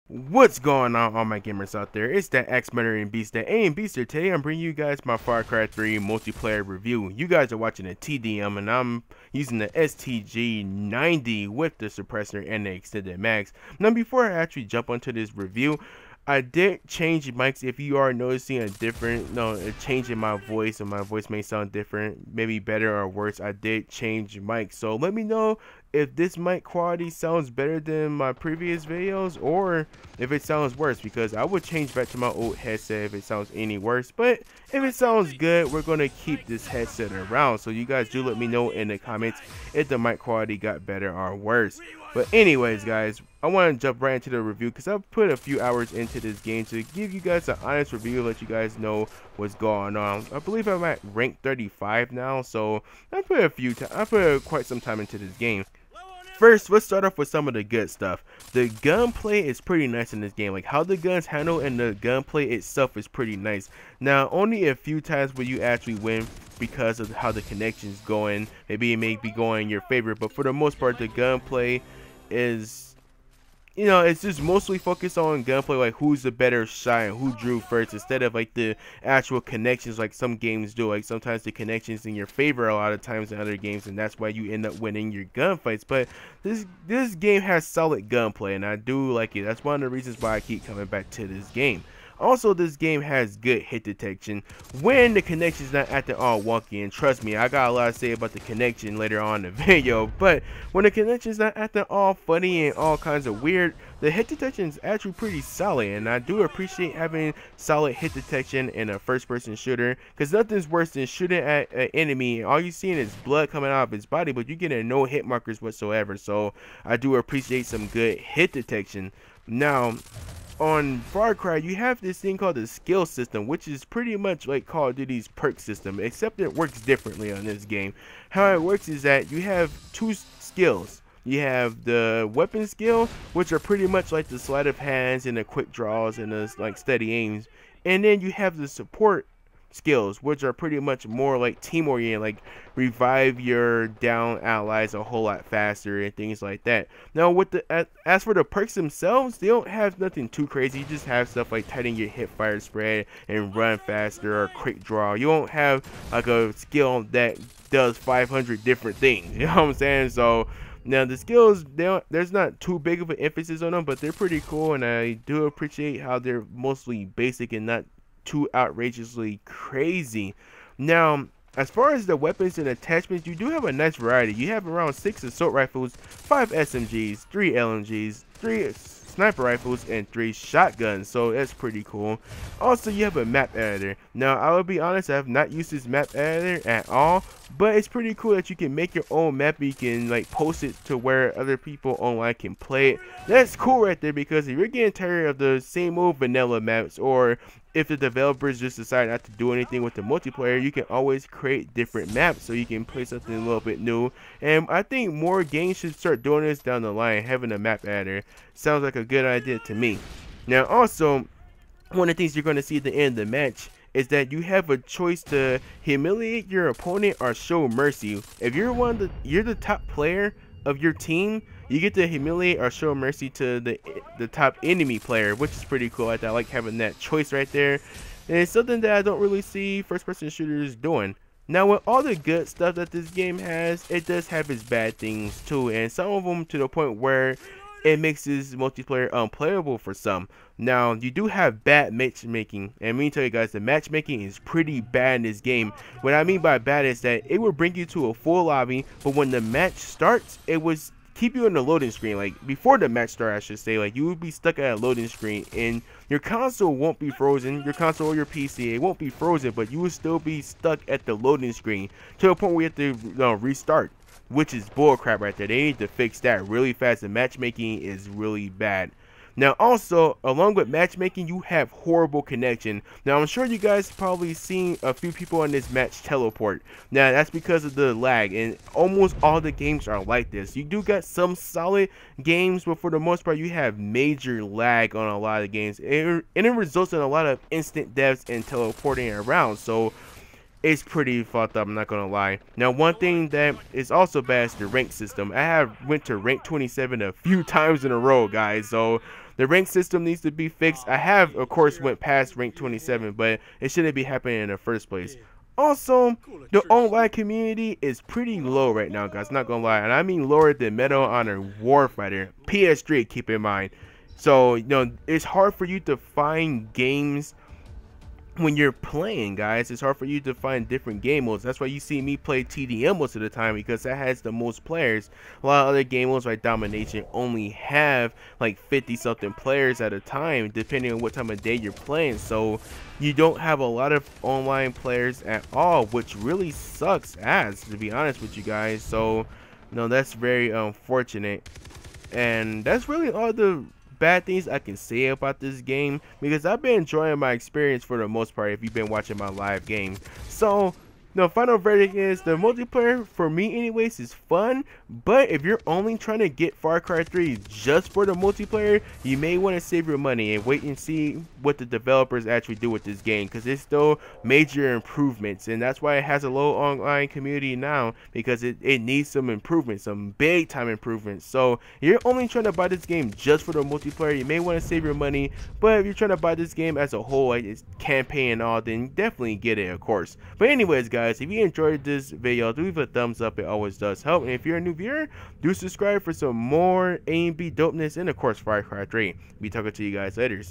What's going on, all my gamers out there? It's that X-Matter and Beast, that A and Beast here. Today I'm bringing you guys my Far Cry 3 multiplayer review. You guys are watching a TDM and I'm using the STG-90 with the suppressor and the extended mags. Now before I actually jump onto this review, I did change mics. If you are noticing a change in my voice, and my voice may sound different, maybe better or worse, I did change mics. So let me know if this mic quality sounds better than my previous videos or if it sounds worse, because I would change back to my old headset if it sounds any worse. But if it sounds good, we're going to keep this headset around. So you guys do let me know in the comments if the mic quality got better or worse. But anyways, guys, I want to jump right into the review because I've put a few hours into this game to give you guys an honest review, let you guys know what's going on. I believe I'm at rank 35 now, so I put quite some time into this game. First, let's start off with some of the good stuff. The gunplay is pretty nice in this game. Like how the guns handle and the gunplay itself is pretty nice. Now, only a few times will you actually win because of how the connection's going. Maybe it may be going in your favor, but for the most part, the gunplay is, it's just mostly focused on gunplay, like who's the better shot and who drew first, instead of like the actual connections like some games do. Like sometimes the connections in your favor a lot of times in other games, and that's why you end up winning your gunfights. But this game has solid gunplay, and I do like it. That's one of the reasons why I keep coming back to this game. Also, this game has good hit detection when the connection is not acting all wonky, and trust me, I got a lot to say about the connection later on in the video, but when the connection is not acting all funny and all kinds of weird, the hit detection is actually pretty solid, and I do appreciate having solid hit detection in a first-person shooter, because nothing's worse than shooting at an enemy and all you're seeing is blood coming out of his body, but you get no hit markers whatsoever. So I do appreciate some good hit detection. Now, on Far Cry, you have this thing called the skill system, which is pretty much like Call of Duty's perk system, except it works differently on this game. How it works is that you have two skills. You have the weapon skill, which are pretty much like the sleight of hands and the quick draws and the like steady aims, and then you have the support skills, which are pretty much more like team oriented, like revive your down allies a whole lot faster and things like that. Now with the as for the perks themselves, they don't have nothing too crazy. You just have stuff like tighten your hip fire spread and run faster or quick draw. You don't have like a skill that does 500 different things, you know what I'm saying? So now the skills, there's not too big of an emphasis on them, but they're pretty cool, and I do appreciate how they're mostly basic and not too outrageously crazy. Now, as far as the weapons and attachments, you do have a nice variety. You have around 6 assault rifles, 5 SMGs, 3 LMGs, 3 sniper rifles, and 3 shotguns, so that's pretty cool. Also, you have a map editor. Now, I will be honest, I have not used this map editor at all, but it's pretty cool that you can make your own map. You can like post it to where other people online can play it. That's cool right there, because if you're getting tired of the same old vanilla maps, or if the developers just decide not to do anything with the multiplayer, you can always create different maps so you can play something a little bit new. And I think more games should start doing this down the line, having a map editor. Sounds like a good idea to me. Now also, one of the things you're going to see at the end of the match is that you have a choice to humiliate your opponent or show mercy. If you're you're the top player of your team, you get to humiliate or show mercy to the top enemy player, which is pretty cool. I like having that choice right there, and it's something that I don't really see first-person shooters doing. Now, with all the good stuff that this game has, it does have its bad things too, and some of them to the point where it makes this multiplayer unplayable for some. Now, you do have bad matchmaking, and let me tell you guys, the matchmaking is pretty bad in this game. What I mean by bad is that it will bring you to a full lobby, but when the match starts, it was keep you in the loading screen. Like before the match start, I should say, like you would be stuck at a loading screen, and your console won't be frozen, your console or your PC, it won't be frozen, but you will still be stuck at the loading screen to a point where you have to restart, which is bullcrap right there. They need to fix that really fast. The matchmaking is really bad. Now also, along with matchmaking, you have horrible connection. Now I'm sure you guys probably seen a few people on this match teleport. Now that's because of the lag, and almost all the games are like this. You do got some solid games, but for the most part you have major lag on a lot of games, and it results in a lot of instant deaths and teleporting around. So it's pretty fucked up, I'm not gonna lie. Now one thing that is also bad is the rank system. I have went to rank 27 a few times in a row, guys, so The rank system needs to be fixed. I have, of course, went past rank 27, but it shouldn't be happening in the first place. Also, the online community is pretty low right now, guys. Not gonna lie, and I mean lower than Medal of Honor Warfighter PS3. Keep in mind, so it's hard for you to find games when you're playing, guys. It's hard for you to find different game modes. That's why you see me play TDM most of the time, because that has the most players. A lot of other game modes like Domination only have like 50 something players at a time, depending on what time of day you're playing. So you don't have a lot of online players at all, which really sucks ass, to be honest with you guys. So that's very unfortunate, and that's really all the bad things I can say about this game, because I've been enjoying my experience for the most part if you've been watching my live games. So the final verdict is the multiplayer, for me anyways, is fun, but if you're only trying to get Far Cry 3 just for the multiplayer, you may want to save your money and wait and see what the developers actually do with this game, because it's still major improvements, and that's why it has a low online community now, because it needs some improvements, some big time improvements. So if you're only trying to buy this game just for the multiplayer, you may want to save your money, but if you're trying to buy this game as a whole, like its campaign and all, then definitely get it, of course. But anyways, guys, if you enjoyed this video, do leave a thumbs up. It always does help. And if you're a new viewer, do subscribe for some more A and B dopeness, and of course Far Cry 3. Be talking to you guys later.